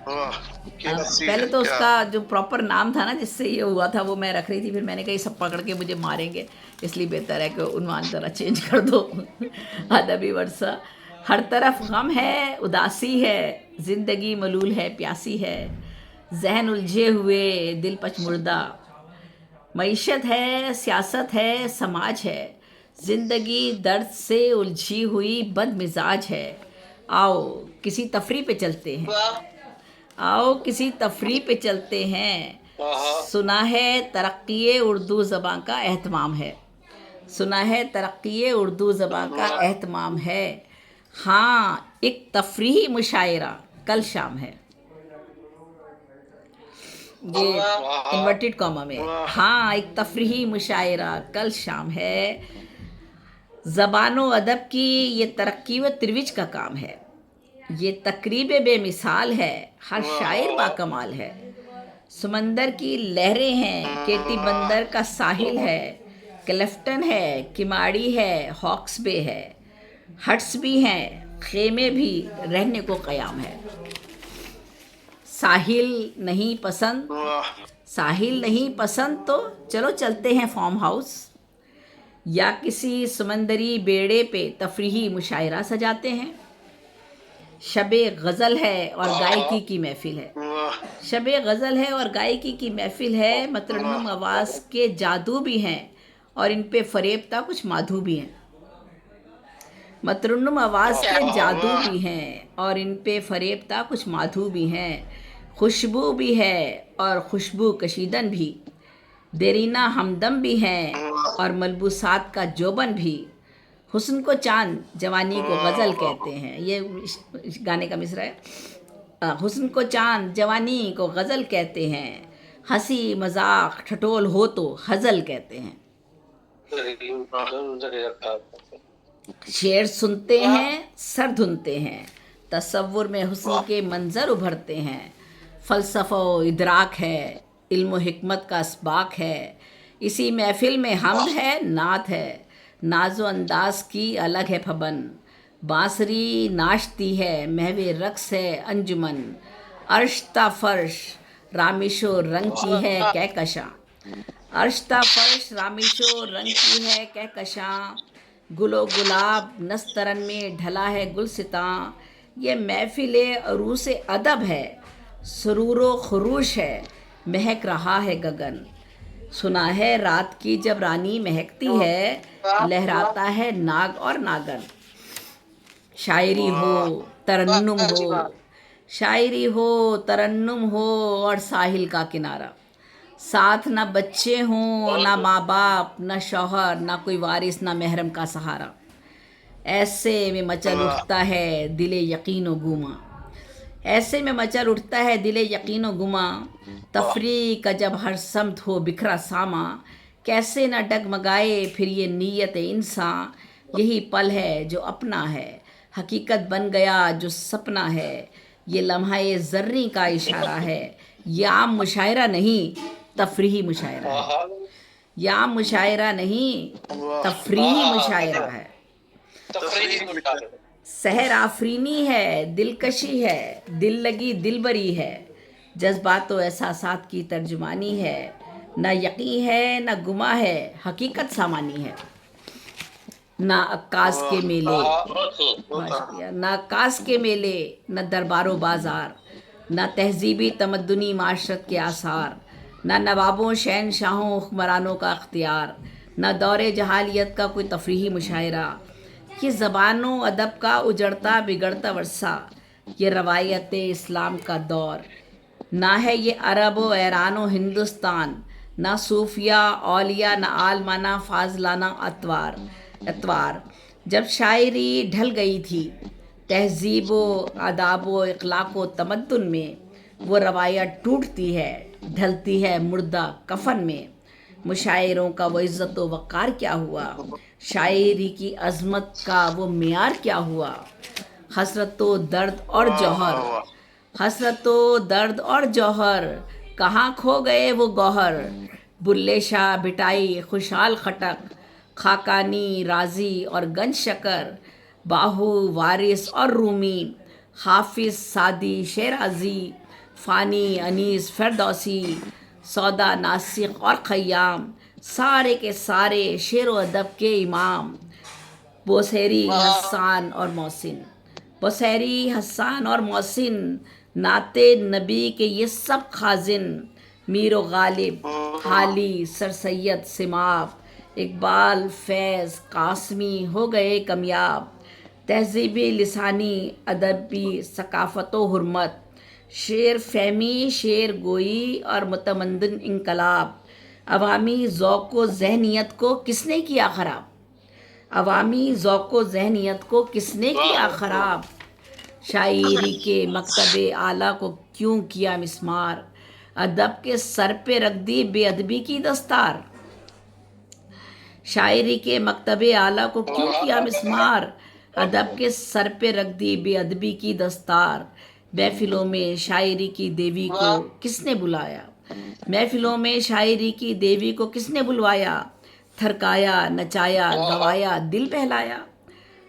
वाह, क्या सीन पहले है तो क्या। उसका जो प्रॉपर नाम था ना जिससे ये हुआ था वो मैं रख रही थी, फिर मैंने कहा ये सब पकड़ के मुझे मारेंगे, इसलिए बेहतर है कि उन्वान ज़रा चेंज कर दो। अदबी वर्षा। हर तरफ गम है, उदासी है, ज़िंदगी मलूल है, प्यासी है, जहन उलझे हुए, दिल पचमुर्दा, मईशत है, सियासत है, समाज है, ज़िंदगी दर्द से उलझी हुई बद मिजाज है। आओ किसी तफरी पे चलते हैं, वाह। आओ किसी तफरी पे चलते हैं। हाँ। सुना है तरक्की उर्दू ज़बां का एहतमाम है, सुना है तरक्की उर्दू ज़बां का वाह। एहतमाम है। हाँ एक तफरीही मुशायरा कल शाम है। ये वाह। इन्वर्टेड कॉमा में, वाह। हाँ एक तफरीही मुशायरा कल शाम है। ज़बान व अदब की ये तरक्की व तरोीज का काम है, ये तकरीब बेमिसाल है, हर शायर वाह। बाकमाल है। समंदर की लहरें हैं, केटी बंदर का साहिल है, क्लिफ्टन है, किमाड़ी है, हॉक्स बे है, हट्स भी हैं, खेमे भी, रहने को क़याम है। साहिल नहीं पसंद, वाह। साहिल नहीं पसंद तो चलो चलते हैं फार्म हाउस, या किसी समंदरी बेड़े पे तफरीही मुशायरा सजाते हैं। शबे गज़ल है और गायकी की महफिल है, वाह। शब गज़ल है और गायकी की महफिल है, मतरन्नुम आवाज़ के जादू भी हैं और इन पे फ़रेबता कुछ माधु भी हैं। मतरन्नुम आवाज़ के जादू वाह। भी हैं और इन पे फ़रेबता कुछ माधु भी हैं। खुशबू भी है और खुशबू कशीदन भी, देरीना हमदम भी हैं और मलबूसात का जोबन भी। हुस्न को चांद जवानी को गज़ल कहते हैं, ये इस गाने का मिसरा है। हुस्न को चांद जवानी को गज़ल कहते हैं, हंसी मजाक ठटोल हो तो हज़ल कहते हैं। शेर सुनते हैं सर धुनते हैं, तसव्वुर में हुस्न के मंज़र उभरते हैं। फ़लसफ़ा व इदराक है, इल्म व हिकमत का असबाक है, इसी महफिल में हमद है, नात है, नाज़ो अंदाज़ की अलग है फबन। बांसुरी नाचती है, महवे रक़्स है अंजुमन, अर्श ता फ़र्श रामिशो रंग की है कहकशां, अर्श ता फ़र्श रामिशो रंग की है कहकशां, गुलो गुलाब नस्तरन में ढला है गुलसितां। ये महफिल अरूस अदब है, सुरूर खरूश है, महक रहा है गगन। सुना है रात की जब रानी महकती है, लहराता है नाग और नागन। शायरी हो तरन्नुम हो, शायरी हो तरन्नुम हो और साहिल का किनारा, साथ ना बच्चे हों ना माँ बाप ना शौहर ना कोई वारिस ना महरम का सहारा, ऐसे में मचल उठता है दिले यकीन व गुमा, ऐसे में मचल उठता है दिले यकीन व गुमा। तफरी का जब हर समत हो बिखरा सामा, कैसे न डगमगाए फिर ये नीयत इंसान। यही पल है जो अपना है, हकीकत बन गया जो सपना है, ये लम्हा ज़र्री का इशारा है। ये आम मुशायरा नहीं तफरीही मुशायरा है, ये आम मुशायरा नहीं तफरीही मुशायरा है। सहर आफरीनी है, दिलकशी है, दिल लगी दिलबरी है, जज्बात व एहसासात की तर्जुमानी है। न यकीन है न गुमा है, हकीकत सामानी है। ना अक्कास के मेले, बहुत शुक्रिया, ना अक्कास के मेले न दरबारो बाजार, ना तहजीबी तमद्दुनी माशरत के आसार, ना नवाबों शहनशाहों हुक्मरानों का अख्तियार, ना दौरे जहालियत का कोई तफरीही मुशायरा। ये ज़बानों अदब का उजड़ता बिगड़ता वर्सा, ये रवायत इस्लाम का दौर। ना है ये अरब व ईरान व हिंदुस्तान, ना सूफिया औलिया ना आलमाना फाजलाना अतवार अतवार। जब शायरी ढल गई थी तहजीब व आदाब व इखलाक व तमद्दुन में, वो रवायत टूटती है ढलती है मुर्दा कफन में। मुशायरों का वो इज़्ज़त व वक़ार क्या हुआ, शायरी की अज़मत का वो मियार क्या हुआ। हसरत व दर्द और जौहर, हसरत व दर्द और जौहर, कहाँ खो गए वो गौहर। बुल्ले शाह बिटाई खुशहाल खटक, खाकानी राजी और गंज शकर, बाहू वारिस और रूमी, हाफिज सादी शेराजी, فانی، انیس، فردوسی، سودا، ناسخ اور خیام، سارے کے سارے شعر و ادب کے امام، بوسیری، حسان اور محسن، بوسیری، حسان اور محسن، نعت نبی کے یہ سب خازن، میر و غالب، حالی، سر سید، سماب، اقبال، فیض، قاسمی ہو گئے کامیاب، تہذیبی، لسانی، ادبی، ثقافت و حرمت، شعر فہمی، شعر گوئی اور متمدن انقلاب، عوامی ذوق و ذہنیت کو کس نے کیا خراب؟ عوامی ذوق و ذہنیت کو کس نے کیا خراب؟ شاعری کے مکتب اعلیٰ کو کیوں کیا مسمار؟ ادب کے سر پہ رکھ دی بے ادبی کی دستار۔ شاعری کے مکتب اعلیٰ کو کیوں کیا مسمار؟ ادب کے سر پہ رکھ دی بے ادبی کی دستار۔ محفلوں میں شاعری کی دیوی کو کس نے بلایا؟ محفلوں میں شاعری کی دیوی کو کس نے بلوایا؟ تھرکایا، نچایا، گوایا، دل بہلایا۔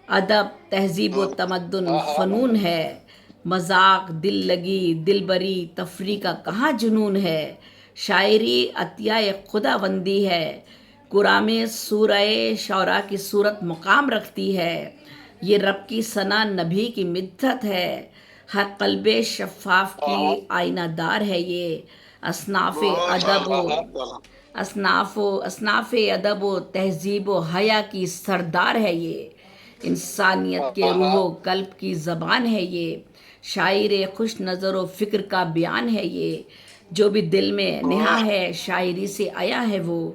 ادب تہذیب و تمدن فنون ہے، مذاق، دل لگی، دل بری، تفریح کا کہاں جنون ہے؟ شاعری عطیہ خدا بندی ہے، قرآن میں سورہ شعراء کی صورت مقام رکھتی ہے۔ یہ رب کی ثنا، نبی کی مدحت ہے، ہر قلب شفاف کی آئینہ دار ہے یہ۔ اصناف ادب و تہذیب و حیا کی سردار ہے یہ، انسانیت کے روح و قلب کی زبان ہے یہ، شاعر خوش نظر و فکر کا بیان ہے یہ، جو بھی دل میں نہا ہے شاعری سے آیا ہے وہ،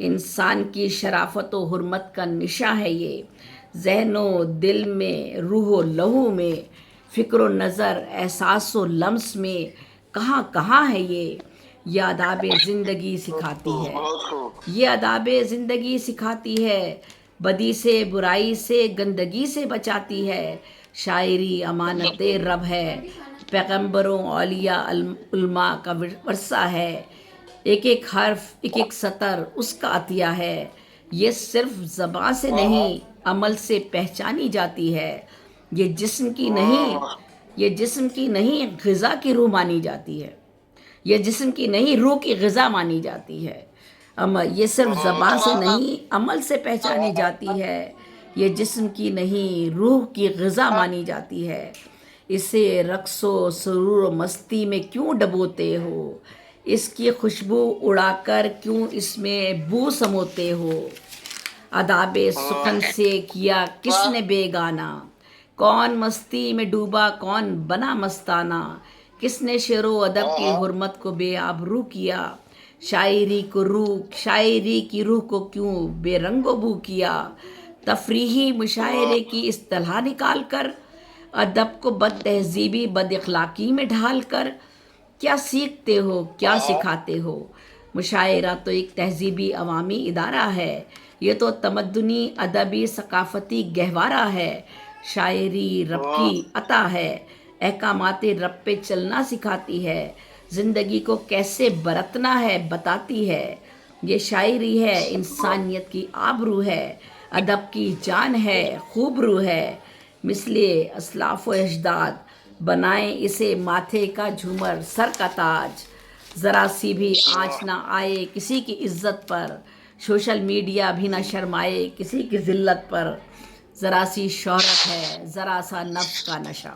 انسان کی شرافت و حرمت کا نشاں ہے یہ، ذہن و دل میں، روح و لہو میں، فکر و نظر، احساس و لمس میں، کہاں کہاں ہے یہ آداب زندگی سکھاتی ہے، یہ آداب زندگی سکھاتی ہے، بدی سے، برائی سے، گندگی سے بچاتی ہے، شاعری امانت رب ہے، پیغمبروں، اولیاء، علماء کا ورثہ ہے، ایک ایک حرف، ایک ایک سطر اس کا عطیہ ہے، یہ صرف زبان سے نہیں عمل سے پہچانی جاتی ہے، یہ جسم کی نہیں غذا کی روح مانی جاتی ہے، یہ جسم کی نہیں روح کی غذا مانی جاتی ہے، یہ صرف زبان سے نہیں عمل سے پہچانی جاتی ہے، یہ جسم کی نہیں روح کی غذا مانی جاتی ہے، اسے رقص و سرور و مستی میں کیوں ڈبوتے ہو؟ اس کی خوشبو اڑا کر کیوں اس میں بو سموتے ہو؟ آداب سخن سے کیا کس نے بیگانہ؟ کون مستی میں ڈوبا، کون بنا مستانہ؟ کس نے شعر و ادب کی حرمت کو بے آبرو کیا؟ شاعری کی روح کو کیوں بے رنگ و بو کیا؟ تفریحی مشاعرے کی اصطلاح نکال کر، ادب کو بد تہذیبی، بد اخلاقی میں ڈھال کر، کیا سیکھتے ہو، کیا سکھاتے ہو؟ مشاعرہ تو ایک تہذیبی عوامی ادارہ ہے، یہ تو تمدنی، ادبی، ثقافتی گہوارہ ہے، شاعری رب کی عطا ہے، احکامات رب پہ چلنا سکھاتی ہے، زندگی کو کیسے برتنا ہے بتاتی ہے، یہ شاعری ہے، انسانیت کی آبرو ہے، ادب کی جان ہے، خوب روح ہے، مثل اسلاف و اجداد بنائیں اسے ماتھے کا جھومر، سر کا تاج، ذرا سی بھی آنچ نہ آئے کسی کی عزت پر، سوشل میڈیا بھی نہ شرمائے کسی کی ذلت پر، ذرا سی شہرت ہے، ذرا سا نفس کا نشہ،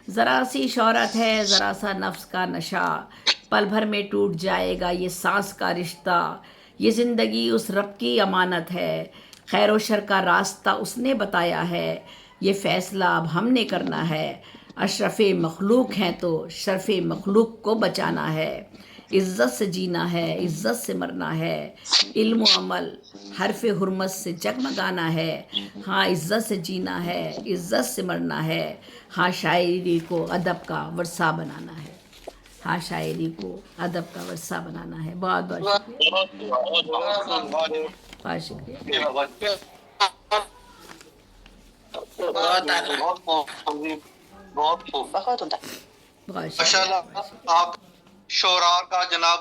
ذرا سی شہرت ہے، ذرا سا نفس کا نشہ، پل بھر میں ٹوٹ جائے گا یہ سانس کا رشتہ، یہ زندگی اس رب کی امانت ہے، خیر و شر کا راستہ اس نے بتایا ہے، یہ فیصلہ اب ہم نے کرنا ہے، اشرف مخلوق ہیں تو شرف مخلوق کو بچانا ہے، عزت سے جینا ہے، عزت سے مرنا ہے، علم و عمل حرف حرمت سے جگمگانا ہے، ہاں عزت سے جینا ہے، عزت سے مرنا ہے، ہاں شاعری کو ادب کا ورثہ بنانا ہے، ہاں شاعری کو ادب کا ورثہ بنانا ہے۔ بہت بہت شکریہ، بہت شکریہ، بہت ماشاء شکریہ، بہت اللہ، شکریہ۔ آپ شعراء کا جناب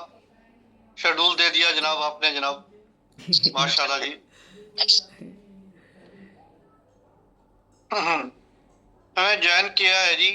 شیڈول دے دیا جناب آپ نے جناب، ماشاء اللہ جی۔ ہمیں جوائن کیا ہے جی